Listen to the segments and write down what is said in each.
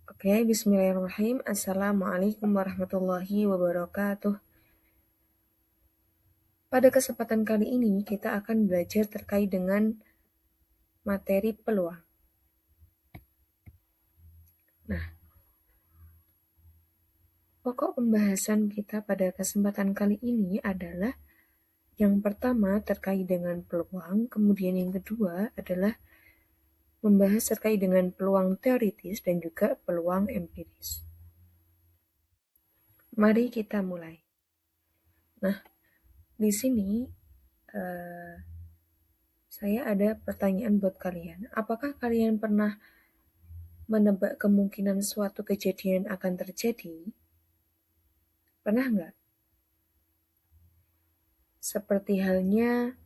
Oke, bismillahirrahmanirrahim. Assalamualaikum warahmatullahi wabarakatuh. Pada kesempatan kali ini, kita akan belajar terkait dengan materi peluang. Nah, pokok pembahasan kita pada kesempatan kali ini adalah yang pertama terkait dengan peluang, kemudian yang kedua adalah membahas terkait dengan peluang teoritis dan juga peluang empiris. Mari kita mulai. Nah, di sini saya ada pertanyaan buat kalian. Apakah kalian pernah menebak kemungkinan suatu kejadian akan terjadi? Pernah nggak? Seperti halnya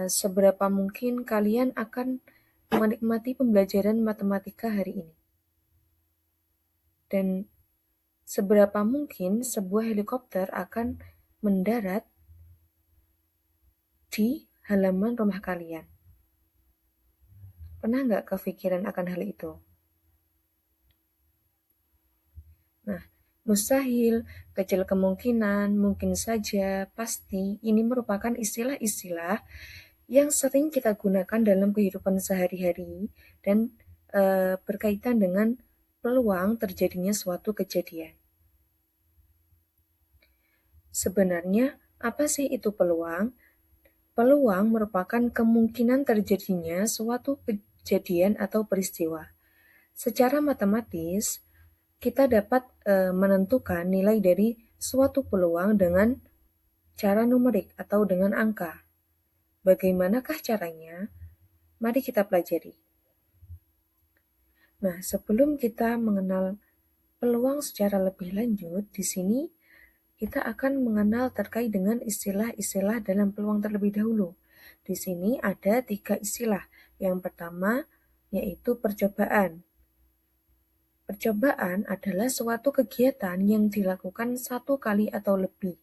seberapa mungkin kalian akan menikmati pembelajaran matematika hari ini? Dan seberapa mungkin sebuah helikopter akan mendarat di halaman rumah kalian? Pernah nggak kepikiran akan hal itu? Nah, mustahil, kecil kemungkinan, mungkin saja, pasti, ini merupakan istilah-istilah yang sering kita gunakan dalam kehidupan sehari-hari dan berkaitan dengan peluang terjadinya suatu kejadian. Sebenarnya, apa sih itu peluang? Peluang merupakan kemungkinan terjadinya suatu kejadian atau peristiwa. Secara matematis, kita dapat menentukan nilai dari suatu peluang dengan cara numerik atau dengan angka. Bagaimanakah caranya? Mari kita pelajari. Nah, sebelum kita mengenal peluang secara lebih lanjut, di sini kita akan mengenal terkait dengan istilah-istilah dalam peluang terlebih dahulu. Di sini ada 3 istilah. Yang pertama yaitu percobaan. Percobaan adalah suatu kegiatan yang dilakukan satu kali atau lebih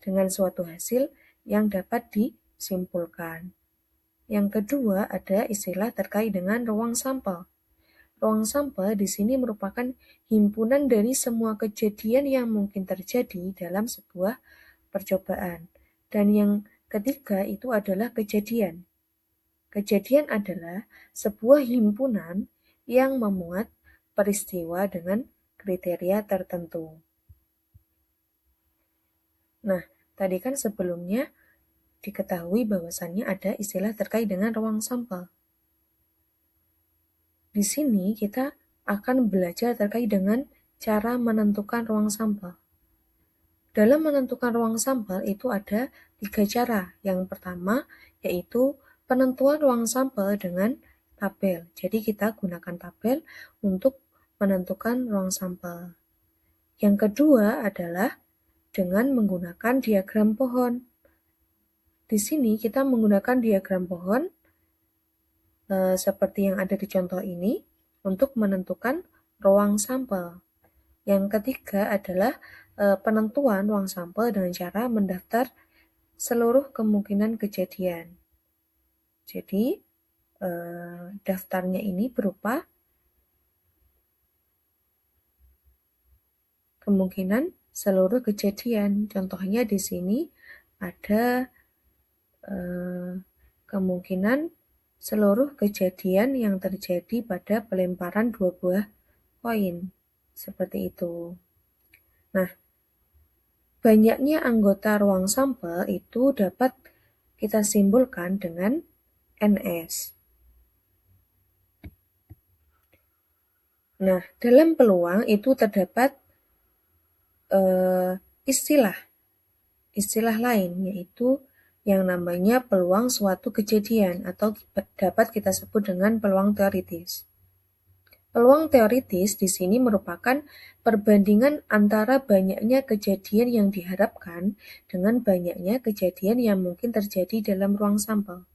dengan suatu hasil yang dapat disimpulkan. Yang kedua ada istilah terkait dengan ruang sampel. Ruang sampel di sini merupakan himpunan dari semua kejadian yang mungkin terjadi dalam sebuah percobaan. Dan yang ketiga itu adalah kejadian. Kejadian adalah sebuah himpunan yang memuat peristiwa dengan kriteria tertentu. Nah, tadi kan sebelumnya diketahui bahwasannya ada istilah terkait dengan ruang sampel. Di sini kita akan belajar terkait dengan cara menentukan ruang sampel. Dalam menentukan ruang sampel itu ada 3 cara. Yang pertama yaitu penentuan ruang sampel dengan tabel. Jadi kita gunakan tabel untuk menentukan ruang sampel. Yang kedua adalah dengan menggunakan diagram pohon. Di sini kita menggunakan diagram pohon seperti yang ada di contoh ini untuk menentukan ruang sampel. Yang ketiga adalah penentuan ruang sampel dengan cara mendaftar seluruh kemungkinan kejadian. Jadi daftarnya ini berupa kemungkinan seluruh kejadian. Contohnya di sini ada kemungkinan seluruh kejadian yang terjadi pada pelemparan 2 buah koin. Seperti itu. Nah, banyaknya anggota ruang sampel itu dapat kita simbolkan dengan NS. Nah, dalam peluang itu terdapat istilah lain, yaitu yang namanya peluang suatu kejadian atau dapat kita sebut dengan peluang teoritis. Peluang teoritis di sini merupakan perbandingan antara banyaknya kejadian yang diharapkan dengan banyaknya kejadian yang mungkin terjadi dalam ruang sampel.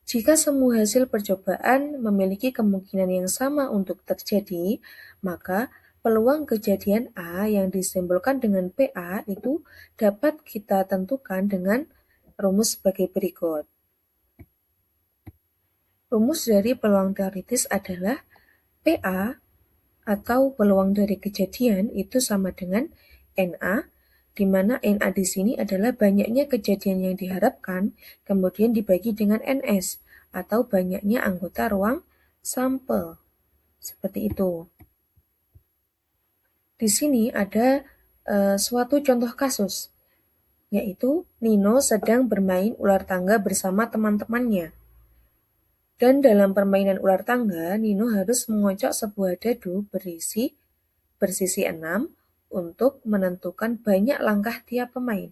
Jika semua hasil percobaan memiliki kemungkinan yang sama untuk terjadi, maka peluang kejadian A yang disimbolkan dengan PA itu dapat kita tentukan dengan rumus sebagai berikut. Rumus dari peluang teoritis adalah PA atau peluang dari kejadian itu sama dengan NA, di mana NA di sini adalah banyaknya kejadian yang diharapkan, kemudian dibagi dengan NS, atau banyaknya anggota ruang sampel. Seperti itu. Di sini ada suatu contoh kasus, yaitu Nino sedang bermain ular tangga bersama teman-temannya. Dan dalam permainan ular tangga, Nino harus mengocok sebuah dadu bersisi 6 untuk menentukan banyak langkah tiap pemain.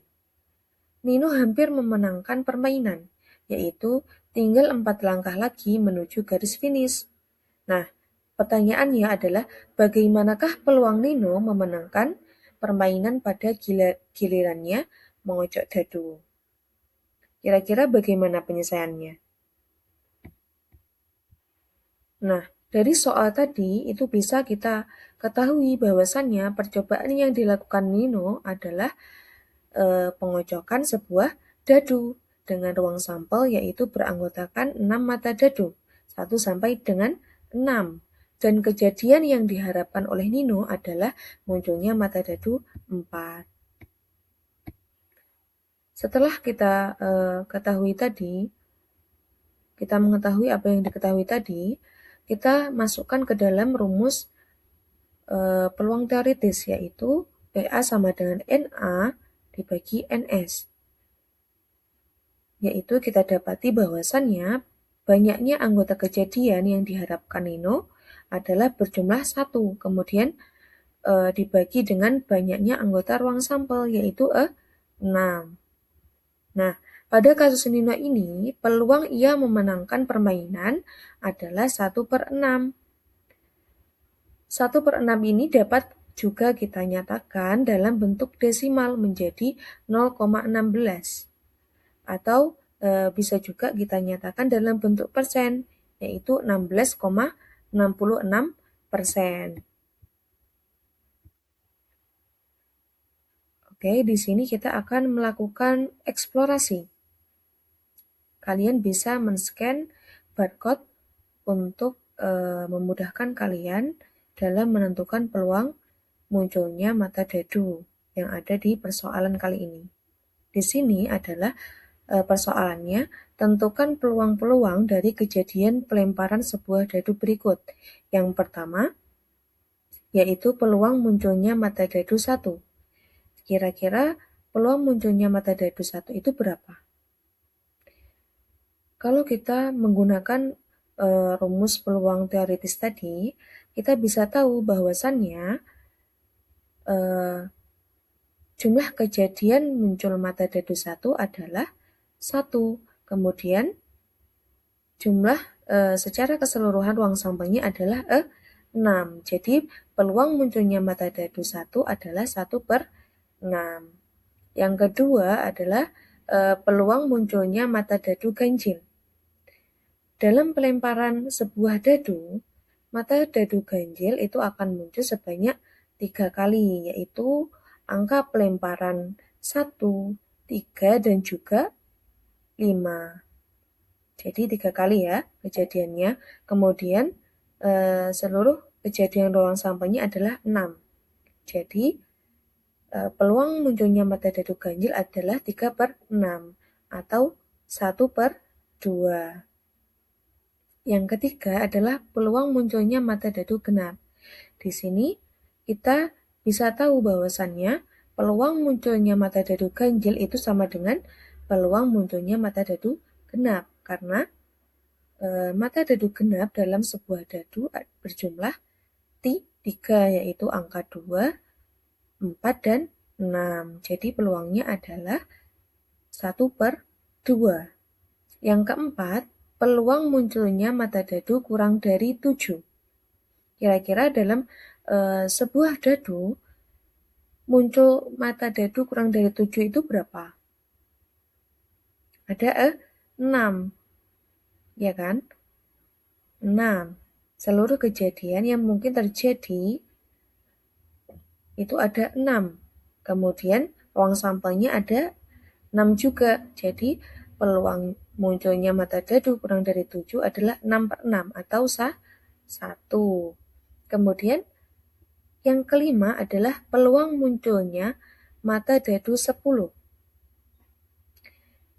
Nino hampir memenangkan permainan, yaitu tinggal 4 langkah lagi menuju garis finish. Nah, pertanyaannya adalah bagaimanakah peluang Nino memenangkan permainan pada gilirannya mengocok dadu? Kira-kira bagaimana penyelesaiannya? Nah, dari soal tadi itu bisa kita ketahui bahwasannya percobaan yang dilakukan Nino adalah pengocokan sebuah dadu dengan ruang sampel yaitu beranggotakan 6 mata dadu, 1 sampai dengan 6. Dan kejadian yang diharapkan oleh Nino adalah munculnya mata dadu 4. Setelah kita mengetahui apa yang diketahui tadi, kita masukkan ke dalam rumus peluang teoritis, yaitu PA sama dengan NA dibagi NS. Yaitu kita dapati bahwasannya banyaknya anggota kejadian yang diharapkan Nino adalah berjumlah 1, kemudian dibagi dengan banyaknya anggota ruang sampel, yaitu 6. Nah, pada kasus Nino ini, peluang ia memenangkan permainan adalah 1/6. 1/6 ini dapat juga kita nyatakan dalam bentuk desimal menjadi 0,16. Atau bisa juga kita nyatakan dalam bentuk persen, yaitu 16,66%. Oke, di sini kita akan melakukan eksplorasi. Kalian bisa men-scan barcode untuk memudahkan kalian dalam menentukan peluang munculnya mata dadu yang ada di persoalan kali ini. Di sini adalah persoalannya, tentukan peluang-peluang dari kejadian pelemparan sebuah dadu berikut. Yang pertama, yaitu peluang munculnya mata dadu 1. Kira-kira peluang munculnya mata dadu 1 itu berapa? Kalau kita menggunakan rumus peluang teoritis tadi, kita bisa tahu bahwasannya jumlah kejadian muncul mata dadu 1 adalah 1. Kemudian jumlah secara keseluruhan ruang sampelnya adalah 6. Jadi peluang munculnya mata dadu 1 adalah 1/6. Yang kedua adalah peluang munculnya mata dadu ganjil. Dalam pelemparan sebuah dadu, mata dadu ganjil itu akan muncul sebanyak 3 kali, yaitu angka pelemparan 1, 3, dan juga 5. Jadi 3 kali ya kejadiannya. Kemudian seluruh kejadian ruang sampelnya adalah 6. Jadi peluang munculnya mata dadu ganjil adalah 3/6 atau 1/2. Yang ketiga adalah peluang munculnya mata dadu genap. Di sini kita bisa tahu bahwasannya peluang munculnya mata dadu ganjil itu sama dengan peluang munculnya mata dadu genap, karena mata dadu genap dalam sebuah dadu berjumlah 3, yaitu angka 2, 4, dan 6. Jadi peluangnya adalah 1/2. Yang keempat, peluang munculnya mata dadu kurang dari 7. Kira-kira dalam sebuah dadu muncul mata dadu kurang dari 7 itu berapa? Ada 6. Ya kan? 6. Seluruh kejadian yang mungkin terjadi itu ada 6. Kemudian ruang sampelnya ada 6 juga. Jadi peluang munculnya mata dadu kurang dari 7 adalah 6/6 atau 1. Kemudian Yang kelima adalah peluang munculnya mata dadu 10.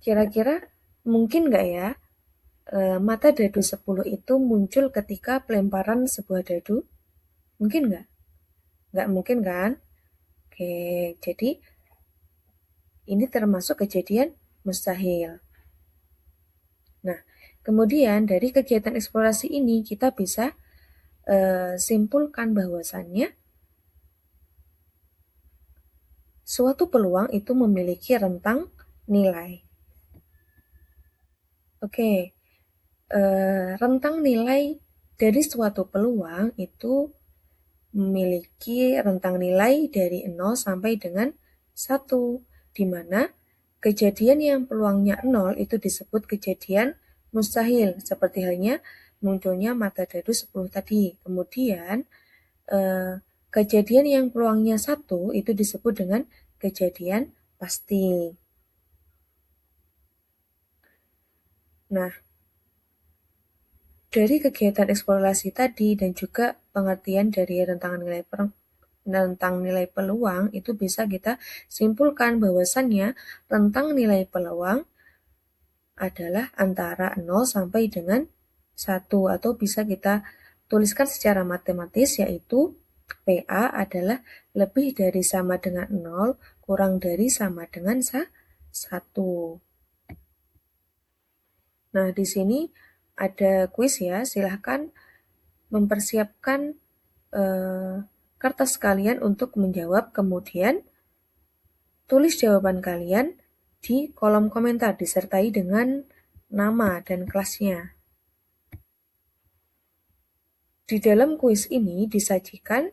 Kira-kira mungkin nggak ya mata dadu 10 itu muncul ketika pelemparan sebuah dadu? Mungkin nggak? Nggak mungkin kan? Oke, jadi ini termasuk kejadian mustahil. Nah, kemudian dari kegiatan eksplorasi ini kita bisa simpulkan bahwasannya suatu peluang itu memiliki rentang nilai. Oke, rentang nilai dari suatu peluang itu memiliki rentang nilai dari 0 sampai dengan 1, di mana kejadian yang peluangnya 0 itu disebut kejadian mustahil, seperti halnya munculnya mata dadu 10 tadi. Kemudian, kejadian yang peluangnya 1 itu disebut dengan kejadian pasti. Nah, dari kegiatan eksplorasi tadi dan juga pengertian dari rentang nilai peluang itu bisa kita simpulkan bahwasannya rentang nilai peluang adalah antara 0 sampai dengan 1 atau bisa kita tuliskan secara matematis yaitu PA adalah lebih dari sama dengan 0 kurang dari sama dengan 1. Nah, di sini ada kuis ya, silahkan mempersiapkan kertas kalian untuk menjawab, kemudian tulis jawaban kalian di kolom komentar disertai dengan nama dan kelasnya. Di dalam kuis ini disajikan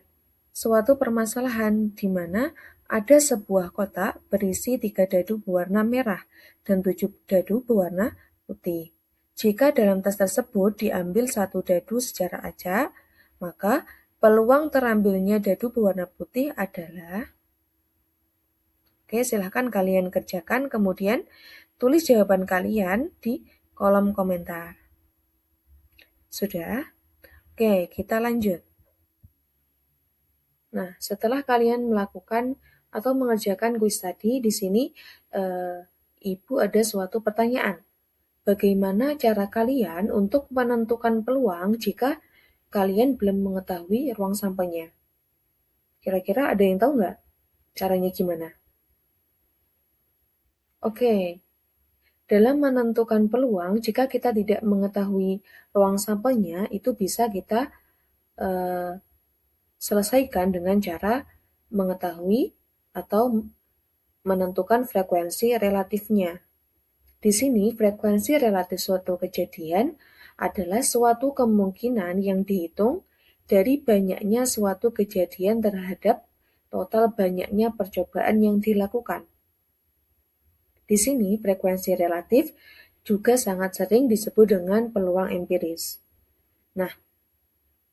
suatu permasalahan di mana ada sebuah kotak berisi 3 dadu berwarna merah dan 7 dadu berwarna putih. Jika dalam tas tersebut diambil 1 dadu secara acak, maka peluang terambilnya dadu berwarna putih adalah... Oke, silahkan kalian kerjakan, kemudian tulis jawaban kalian di kolom komentar. Sudah? Oke, kita lanjut. Nah, setelah kalian melakukan atau mengerjakan kuis tadi, di sini Ibu ada suatu pertanyaan. Bagaimana cara kalian untuk menentukan peluang jika kalian belum mengetahui ruang sampelnya? Kira-kira ada yang tahu nggak caranya gimana? Oke, dalam menentukan peluang, jika kita tidak mengetahui ruang sampelnya, itu bisa kita selesaikan dengan cara mengetahui atau menentukan frekuensi relatifnya. Di sini, frekuensi relatif suatu kejadian adalah suatu kemungkinan yang dihitung dari banyaknya suatu kejadian terhadap total banyaknya percobaan yang dilakukan. Di sini, frekuensi relatif juga sangat sering disebut dengan peluang empiris. Nah,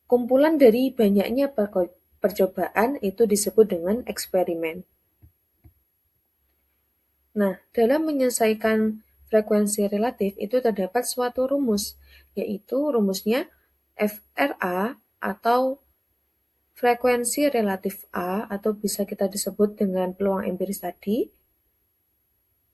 kumpulan dari banyaknya percobaan itu disebut dengan eksperimen. Nah, dalam menyelesaikan frekuensi relatif itu terdapat suatu rumus, yaitu rumusnya FRA atau frekuensi relatif A atau bisa kita disebut dengan peluang empiris tadi,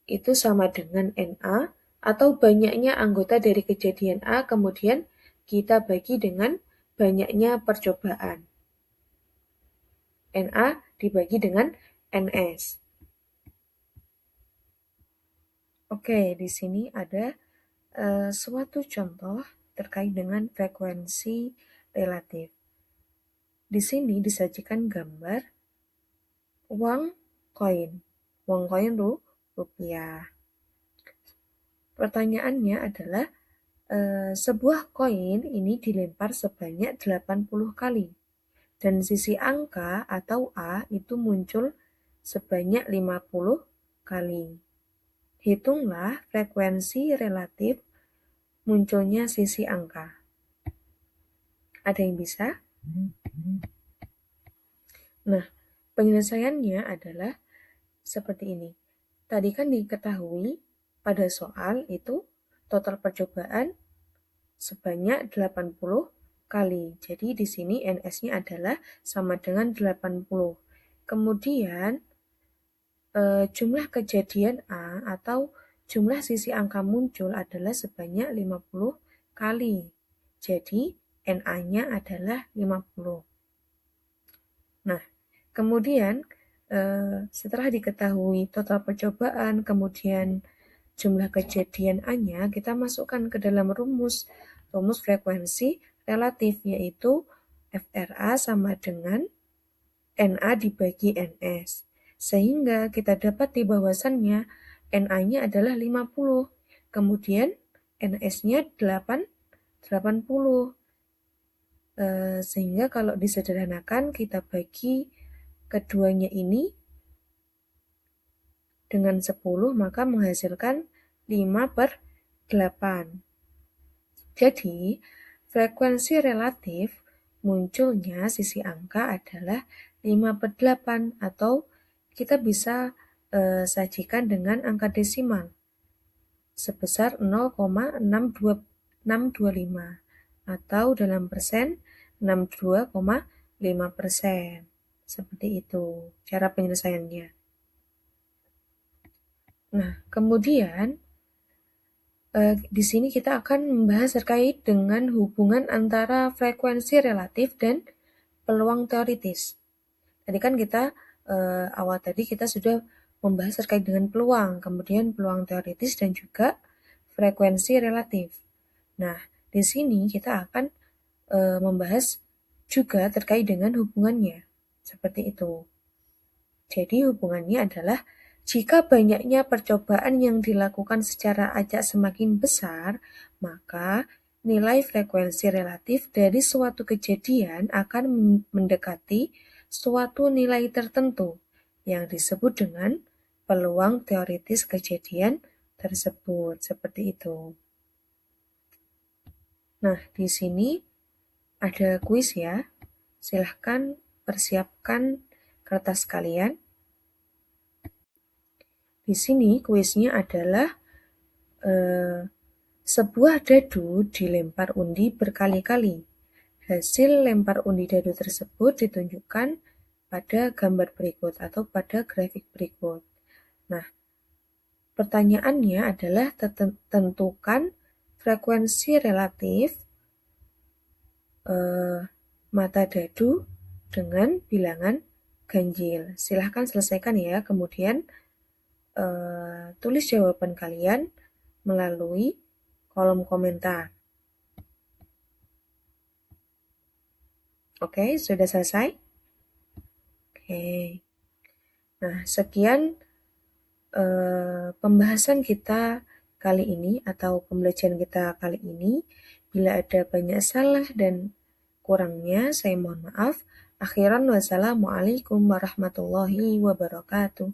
itu sama dengan NA atau banyaknya anggota dari kejadian A kemudian kita bagi dengan banyaknya percobaan. NA dibagi dengan NS. Oke, di sini ada suatu contoh terkait dengan frekuensi relatif. Di sini disajikan gambar uang koin. Uang koin rupiah. Pertanyaannya adalah sebuah koin ini dilempar sebanyak 80 kali dan sisi angka atau A itu muncul sebanyak 50 kali. Hitunglah frekuensi relatif munculnya sisi angka. Ada yang bisa? Nah, penyelesaiannya adalah seperti ini. Tadi kan diketahui pada soal itu total percobaan sebanyak 80 kali. Jadi di sini NS-nya adalah sama dengan 80. Kemudian jumlah kejadian A atau jumlah sisi angka muncul adalah sebanyak 50 kali. Jadi NA-nya adalah 50. Nah, kemudian setelah diketahui total percobaan, kemudian jumlah kejadian A-nya, kita masukkan ke dalam rumus frekuensi relatif, yaitu FRA sama dengan NA dibagi NS. Sehingga kita dapati bahwasannya NA-nya adalah 50, kemudian NS-nya 80. Sehingga kalau disederhanakan kita bagi keduanya ini dengan 10, maka menghasilkan 5/8. Jadi, frekuensi relatif munculnya sisi angka adalah 5/8 atau kita bisa sajikan dengan angka desimal sebesar 0,625 atau dalam persen 62,5%. Seperti itu cara penyelesaiannya. Nah, kemudian di sini kita akan membahas terkait dengan hubungan antara frekuensi relatif dan peluang teoritis. Tadi kan kita awal tadi kita sudah membahas terkait dengan peluang, kemudian peluang teoritis dan juga frekuensi relatif. Nah, di sini kita akan membahas juga terkait dengan hubungannya. Seperti itu. Jadi hubungannya adalah jika banyaknya percobaan yang dilakukan secara acak semakin besar, maka nilai frekuensi relatif dari suatu kejadian akan mendekati suatu nilai tertentu yang disebut dengan peluang teoritis kejadian tersebut. Seperti itu. Nah, di sini ada kuis ya. Silahkan persiapkan kertas kalian. Di sini kuisnya adalah sebuah dadu dilempar undi berkali-kali. Hasil lempar undi dadu tersebut ditunjukkan pada gambar berikut atau pada grafik berikut. Nah, pertanyaannya adalah tentukan frekuensi relatif mata dadu dengan bilangan ganjil. Silahkan selesaikan ya, kemudian tulis jawaban kalian melalui kolom komentar. Oke, sudah selesai? Oke. Nah, sekian pembahasan kita kali ini atau pembelajaran kita kali ini. Bila ada banyak salah dan kurangnya, saya mohon maaf. Akhiran wassalamualaikum warahmatullahi wabarakatuh.